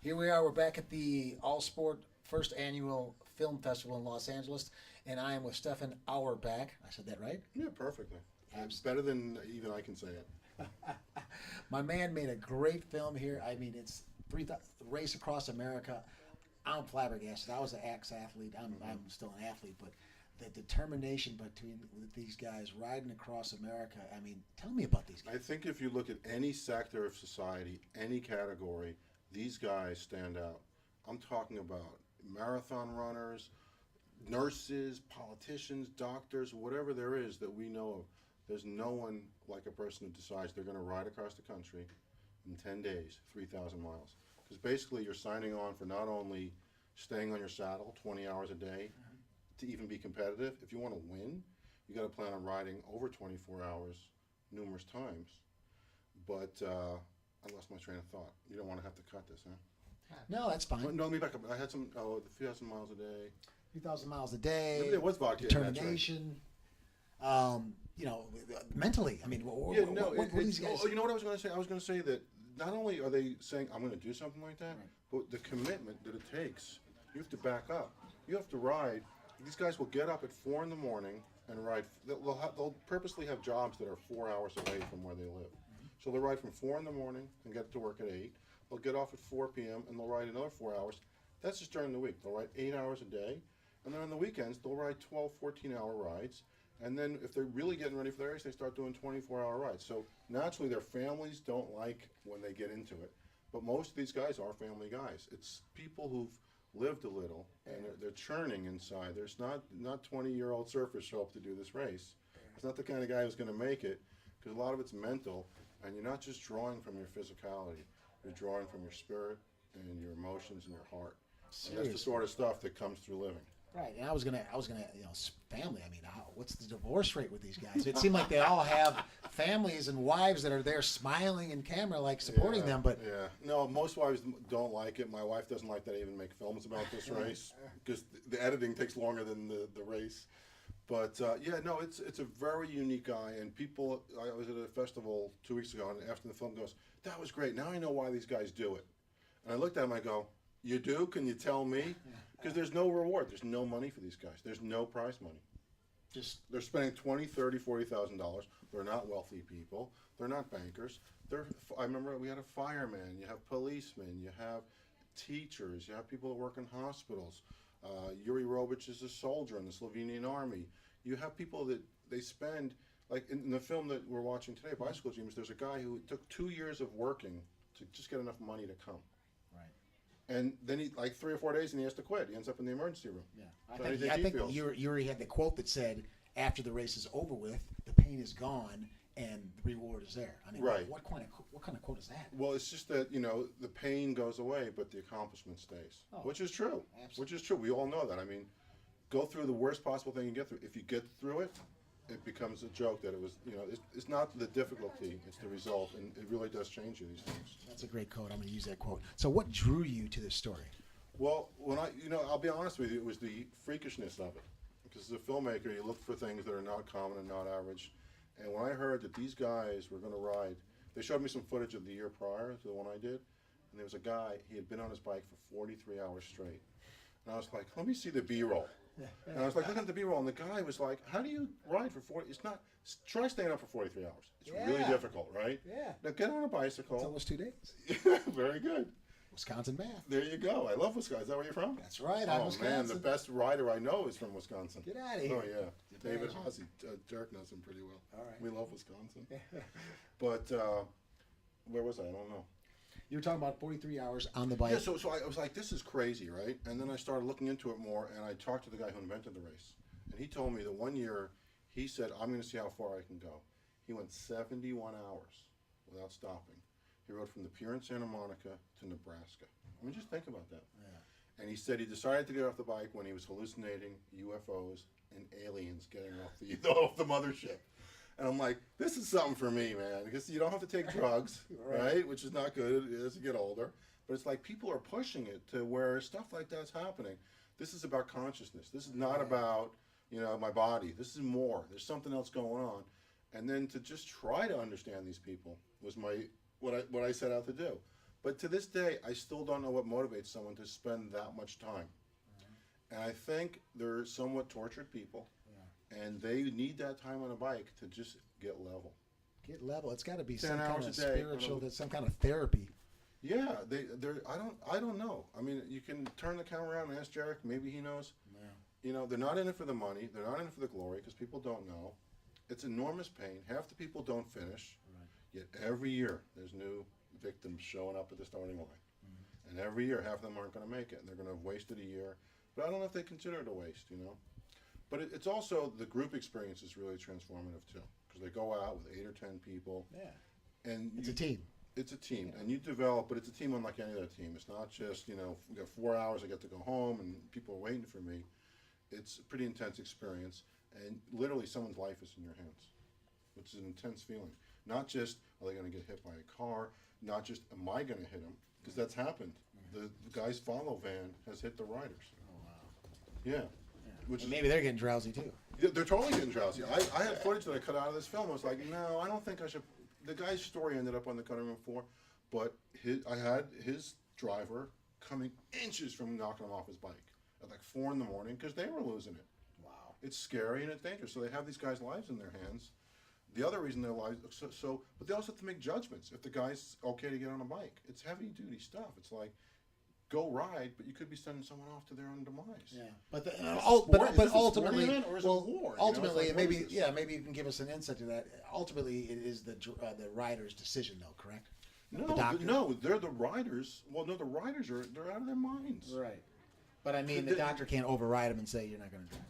Here we are. We're back at the All Sport First Annual Film Festival in Los Angeles, and I am with Stefan Auerbach. I said that right? Yeah, perfectly. It's better than even I can say it. My man made a great film here. I mean, it's race across America. I'm flabbergasted. I was an ex-athlete. I'm still an athlete, but the determination between these guys riding across America. I mean, tell me about these guys. I think if you look at any sector of society, any category, these guys stand out. I'm talking about marathon runners, nurses, politicians, doctors, whatever there is that we know of. There's no one like a person who decides they're going to ride across the country in 10 days, 3,000 miles. Because basically you're signing on for not only staying on your saddle 20 hours a day to even be competitive. If you want to win, you got to plan on riding over 24 hours numerous times. But I lost my train of thought. You don't want to have to cut this, huh? No, that's fine. No, let me back up. I had some, the 3,000 miles a day. 3,000 miles a day. Maybe there was vodka in that train. Determination. You know, mentally. I mean, what these guys? You know what I was going to say? I was going to say that not only are they saying, I'm going to do something like that, but the commitment that it takes. You have to back up. You have to ride. These guys will get up at 4 in the morning and ride. They'll purposely have jobs that are 4 hours away from where they live. So they'll ride from 4 in the morning and get to work at 8. They'll get off at 4 p.m. and they'll ride another 4 hours. That's just during the week. They'll ride 8 hours a day. And then on the weekends, they'll ride 12, 14-hour rides. And then if they're really getting ready for the race, they start doing 24-hour rides. So naturally, their families don't like when they get into it. But most of these guys are family guys. It's people who've lived a little, and they're churning inside. There's not 20-year-old surfers show up to do this race. It's not the kind of guy who's going to make it, because a lot of it's mental, and you're not just drawing from your physicality. You're drawing from your spirit and your emotions and your heart. And that's the sort of stuff that comes through living. Right, and I was gonna, family. I mean, what's the divorce rate with these guys? It seemed like they all have families and wives that are there smiling in camera, like supporting them. But no, most wives don't like it. My wife doesn't like that I even make films about this race because the editing takes longer than the race. But it's a very unique guy, and people. I was at a festival 2 weeks ago, and after the film goes, that was great. Now I know why these guys do it. And I looked at him, I go, you do? Can you tell me? Because there's no reward. There's no money for these guys. There's no prize money. They're spending $20,000, $30,000, $40,000. They're not wealthy people. They're not bankers. I remember we had a fireman. You have policemen. You have teachers. You have people that work in hospitals. Yuri Robic is a soldier in the Slovenian army. You have people that they spend, like in the film that we're watching today, Bicycle Dreamers, there's a guy who took 2 years of working to just get enough money to come. And then he, like 3 or 4 days, and he has to quit. He ends up in the emergency room. Yeah, I think Yuri had the quote that said, "After the race is over with, the pain is gone, and the reward is there." I mean, what kind of quote is that? Well, it's just that the pain goes away, but the accomplishment stays, which is true. Absolutely. Which is true. We all know that. I mean, go through the worst possible thing you get through. If you get through it, it becomes a joke that it was. It's not the difficulty; it's the result, and it really does change you. These things. That's a great quote. I'm going to use that quote. So, what drew you to this story? Well, when I'll be honest with you, it was the freakishness of it. Because as a filmmaker, you look for things that are not common and not average. And when I heard that these guys were going to ride, they showed me some footage of the year prior to the one I did, and there was a guy. He had been on his bike for 43 hours straight, and I was like, let me see the B-roll. And I was like, looking at the B-roll, and the guy was like, how do you ride for 40? It's not. Try staying up for 43 hours. It's really difficult, right? Yeah. Now get on a bicycle. It's almost 2 days. Very good. Wisconsin math. There you go. I love Wisconsin. Is that where you're from? That's right. I'm Wisconsin. Man, the best rider I know is from Wisconsin. Get out of here. Oh yeah, David Haase, Dirk knows him pretty well. All right. We love Wisconsin. But where was I? I don't know. You were talking about 43 hours on the bike. Yeah, so I was like, this is crazy, right? And then I started looking into it more, and I talked to the guy who invented the race. And he told me that one year, he said, I'm going to see how far I can go. He went 71 hours without stopping. He rode from the Pier in Santa Monica to Nebraska. I mean, just think about that. Yeah. And he said he decided to get off the bike when he was hallucinating UFOs and aliens getting off the mothership. And I'm like, this is something for me, man, because you don't have to take drugs, right? Which is not good as you get older. But it's like people are pushing it to where stuff like that's happening. This is about consciousness. This is not about, my body. This is more. There's something else going on. And then to just try to understand these people was what I set out to do. But to this day, I still don't know what motivates someone to spend that much time. And I think they're somewhat tortured people, and they need that time on a bike to just get level. Get level. It's got to be 10 some kind hours of a day. spiritual, some kind of therapy. Yeah, they're. I don't know. I mean, you can turn the camera around and ask Jarek. Maybe he knows. Yeah. You know, they're not in it for the money. They're not in it for the glory because people don't know. It's enormous pain. Half the people don't finish. Right. Yet every year there's new victims showing up at the starting line. And every year half of them aren't going to make it, and they're going to have wasted a year. But I don't know if they consider it a waste, you know. But it's also, the group experience is really transformative too, because they go out with 8 or 10 people. Yeah. And It's a team. It's a team, and you develop, but it's a team unlike any other team. It's not just, you know, we got 4 hours, I get to go home, and people are waiting for me. It's a pretty intense experience, and literally someone's life is in your hands, which is an intense feeling. Not just, are they going to get hit by a car? Not just, am I going to hit them? Because that's happened. The guy's follow van has hit the riders. Oh, wow. Yeah. Which And maybe they're getting drowsy too. they're totally getting drowsy. I had footage that I cut out of this film. I was like, no, I don't think I should. The guy's story ended up on the cutting room floor, but I had his driver coming inches from knocking him off his bike at like 4 a.m. because they were losing it. Wow. It's scary and it's dangerous. So they have these guys' lives in their hands. The other reason their lives, but they also have to make judgments. If the guy's okay to get on a bike, it's heavy duty stuff. It's like, go ride, but you could be sending someone off to their own demise. Yeah. But Is but this a ultimately, sport event or is it well, war? You know, ultimately, it's like, what maybe is this? maybe you can give us an insight to that. Ultimately, it is the rider's decision, though. Correct? No, The doctor? no, they're the riders. Well, no, the riders they're out of their minds. Right. But I mean, the doctor can't override him and say you're not going to drive.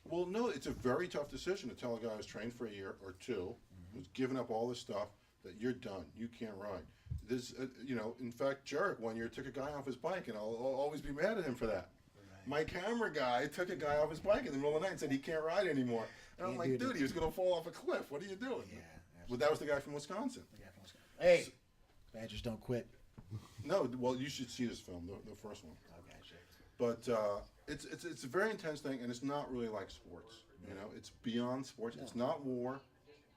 Well, no, it's a very tough decision to tell a guy who's trained for a year or 2, who's given up all this stuff, that you're done. You can't ride. This, you know, in fact, Jarek one year took a guy off his bike, and I'll always be mad at him for that. Right. My camera guy took a guy off his bike in the middle of the night and said he can't ride anymore. And I'm Can't like, do dude, he was going to fall off a cliff. What are you doing? Yeah. Well, that was the guy from Wisconsin. Hey, Badgers don't quit. No, well, you should see this film, the first one. Okay, sure. But it's a very intense thing, and it's not really like sports. You know, it's beyond sports. It's not war,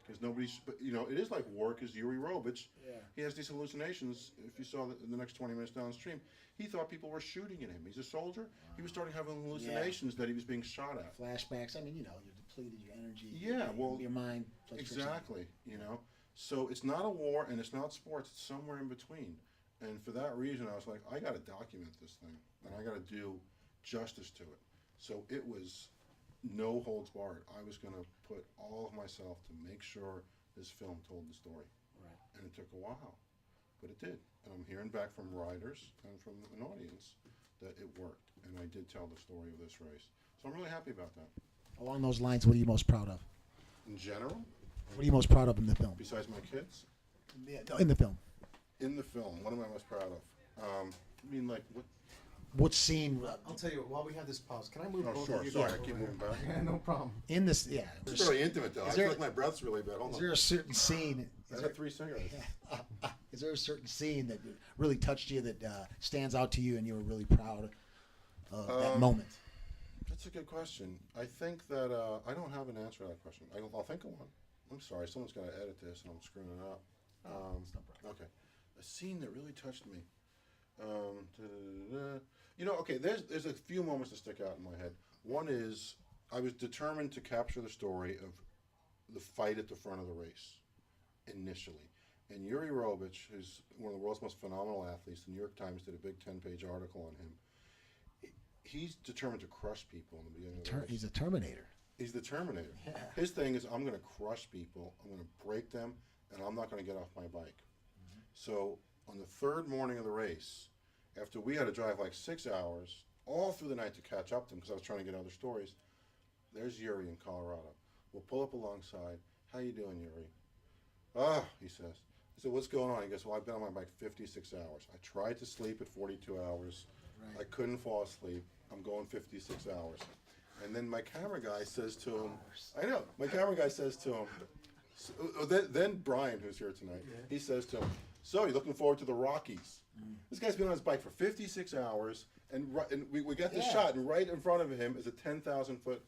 because nobody's. But you know, it is like war because Yuri Robich, he has these hallucinations. If you saw in the next 20 minutes downstream, he thought people were shooting at him. He's a soldier. He was starting having hallucinations that he was being shot at. Flashbacks. I mean, you know, you're depleted, your energy. Yeah, well, your mind. Exactly. You know, so it's not a war and it's not sports. It's somewhere in between. And for that reason, I was like, I got to document this thing, and I got to do justice to it. So it was no holds barred. I was going to put all of myself to make sure this film told the story. Right. And it took a while, but it did. And I'm hearing back from riders and from an audience that it worked, and I did tell the story of this race. So I'm really happy about that. Along those lines, what are you most proud of? In general, What are you most proud of in the film? besides my kids, Yeah, no, in the film. in the film, what am I most proud of? I mean, like, what? What scene I'll tell you what, while we have this pause, can I move Oh, both sure, of you sorry, guys I keep over moving here? back. Yeah, no problem. in this? Yeah. It's very intimate, though. I Is feel there- like my breath's really bad. Hold Is on. there a certain scene? I Is had there, 3 cigarettes. is there a certain scene that really touched you, that stands out to you, and you were really proud of that moment? That's a good question. I think that I don't have an answer to that question. I'll think of one. I'm sorry, someone's got to edit this, and I'm screwing it up. It's no problem. Okay, a scene that really touched me. Da-da-da-da. You know, okay, there's a few moments that stick out in my head. One is I was determined to capture the story of the fight at the front of the race initially. And Yuri Robich, who's one of the world's most phenomenal athletes, the New York Times did a big 10-page article on him. He's determined to crush people in the beginning of the race. He's a Terminator. He's the Terminator. Yeah. His thing is, I'm going to crush people, I'm going to break them, and I'm not going to get off my bike. So on the 3rd morning of the race, after we had to drive like 6 hours, all through the night to catch up to him because I was trying to get other stories, there's Yuri in Colorado. We'll pull up alongside. How you doing, Yuri? Ah, he says. I said, what's going on? He goes, well, I've been on my bike 56 hours. I tried to sleep at 42 hours. Right. I couldn't fall asleep. I'm going 56 hours. And then my camera guy says to him, I know, my camera guy says to him, then Brian, who's here tonight, he says to him, so you're looking forward to the Rockies. This guy's been on his bike for 56 hours, and we got the Yeah. shot, and right in front of him is a 10,000-foot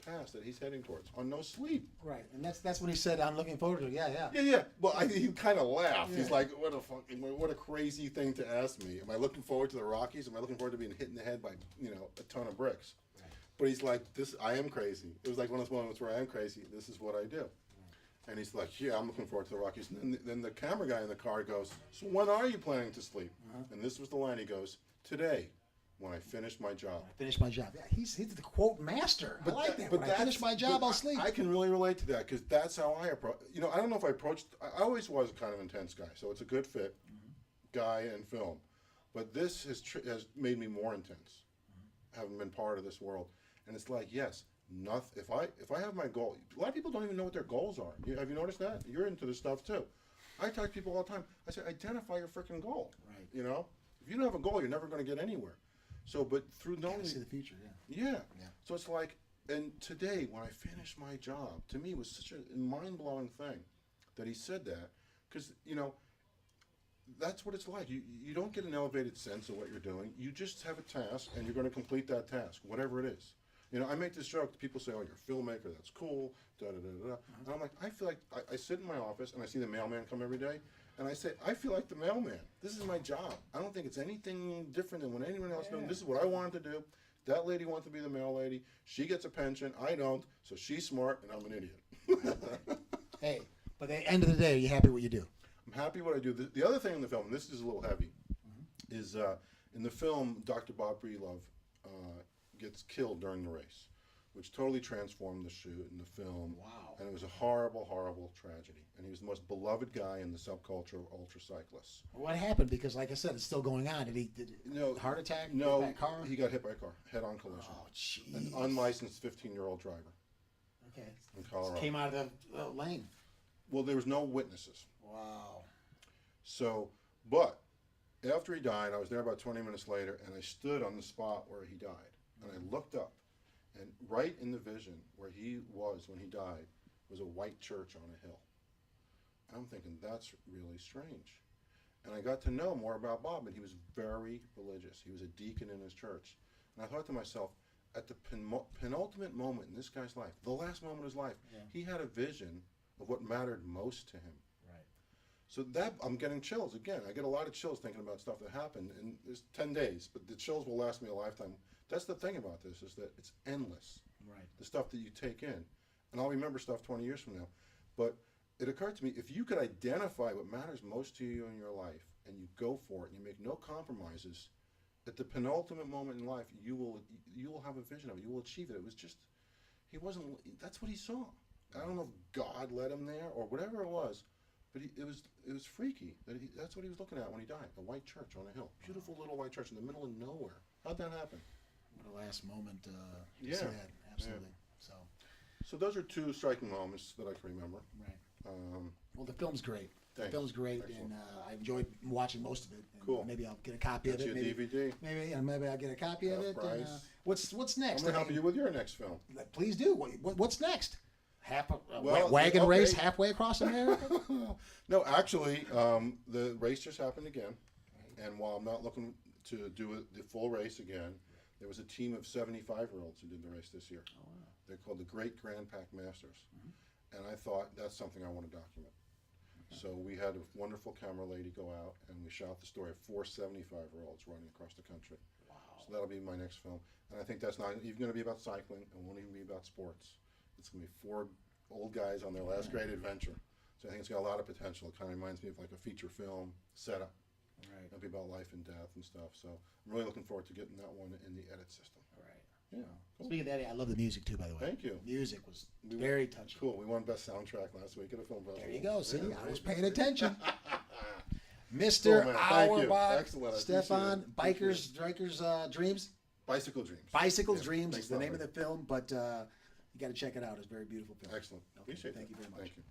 pass that he's heading towards on no sleep. Right, and that's when he said, "I'm looking forward to it." Yeah. Yeah. Well, he kind of laughed. He's Yeah. like, what a crazy thing to ask me. Am I looking forward to the Rockies? Am I looking forward to being hit in the head by, a ton of bricks? Right. But he's like, I am crazy. It was like one of those moments where I am crazy. This is what I do. And he's like, yeah, I'm looking forward to the Rockies. And then the camera guy in the car goes, so when are you planning to sleep? And this was the line. He goes, today, when I finish my job. I finished my job. Yeah, he's the quote master. I like that. When I that's- finish my job, but I'll sleep. I can really relate to that because that's how I approach. I don't know if I approached. I always was a kind of intense guy, so it's a good fit, guy and film. But this has made me more intense, having been part of this world. And it's like, yes, nothing. If I have my goal, a lot of people don't even know what their goals are. Have you noticed that? You're into this stuff too. I talk to people all the time. I say, identify your freaking goal. Right. If you don't have a goal, you're never going to get anywhere. So, but through knowing, Gotta see the future. Yeah. yeah. So it's like, and today when I finished my job, to me was such a mind-blowing thing that he said that, because that's what it's like. You don't get an elevated sense of what you're doing. You just have a task, and you're going to complete that task, whatever it is. I make this joke. People say, "Oh, you're a filmmaker. That's cool." Da da da da. And I'm like, I feel like I sit in my office and I see the mailman come every day, and I say, I feel like the mailman. This is my job. I don't think it's anything different than what anyone else doing. This is what I wanted to do. That lady wants to be the mail lady. She gets a pension. I don't. So she's smart, and I'm an idiot. Hey, but at the end of the day, are you happy with what you do? I'm happy what I do. The other thing in the film, and this is a little heavy, is in the film, Dr. Bob Breedlove gets killed during the race, which totally transformed the shoot and the film. Wow. And it was a horrible, horrible tragedy. And he was the most beloved guy in the subculture of ultra cyclists. What happened? Because, like I said, it's still going on. Did he heart attack? No, Hit by a car? he got hit by a car, head-on collision. Oh, jeez. An unlicensed 15-year-old driver Okay. in Colorado. Came out of the lane. Well, there was no witnesses. Wow. So, but after he died, I was there about 20 minutes later, and I stood on the spot where he died. And I looked up, and right in the vision where he was when he died was a white church on a hill. And I'm thinking, that's really strange. And I got to know more about Bob, and he was very religious. He was a deacon in his church. And I thought to myself, at the penultimate moment in this guy's life, the last moment of his life, he had a vision of what mattered most to him. Right. So that, I'm getting chills again. I get a lot of chills thinking about stuff that happened in this 10 days, but the chills will last me a lifetime. That's the thing about this, is that it's endless. Right. The stuff that you take in. And I'll remember stuff 20 years from now. But it occurred to me, if you could identify what matters most to you in your life, and you go for it, and you make no compromises, at the penultimate moment in life, you will have a vision of it. You will achieve it. It was just, that's what he saw. I don't know if God led him there or whatever it was, but it was freaky. That's what he was looking at when he died. A white church on a hill. Beautiful little white church in the middle of nowhere. How'd that happen? What a last moment to Yeah. see that. Absolutely. So those are two striking moments that I can remember. Right. Well, the film's great. The Thanks. film's great, Excellent. and I enjoyed watching most of it. And Cool. Maybe I'll get a copy That's of it. your Maybe, DVD. maybe I'll get a copy of Half it. And, price. what's next? I'm going to I help mean, you with your next film. Please do. What's next? Well, Wagon okay. race halfway across America? No, actually, the race just happened again. And while I'm not looking to do the full race again, there was a team of 75-year-olds who did the race this year. Oh, wow. They're called the Great Grand Pack Masters. And I thought, that's something I want to document. So we had a wonderful camera lady go out, and we shot the story of 4 75-year-olds running across the country. Wow. So that'll be my next film. And I think that's not even going to be about cycling. It won't even be about sports. It's going to be 4 old guys on their last great adventure. So I think it's got a lot of potential. It kind of reminds me of like a feature film setup. Right. It'll be about life and death and stuff. So I'm really looking forward to getting that one in the edit system. Right. Yeah. Cool. Speaking of that, I love the music too, by the way. Thank you. Music was very touching. Cool. We won best soundtrack last week at a film festival. There you go. See, Yeah, I was great. paying attention. Mr. Cool, man. Thank you. Auerbach, Excellent. I appreciate Stefan, it. Appreciate Strikers Dreams. Bicycle Dreams. Bicycles Yeah. Dreams Thanks, is the name of Robert. the film, but you got to check it out. It's a very beautiful film. Excellent. Okay, Appreciate thank that. you very much. Thank you.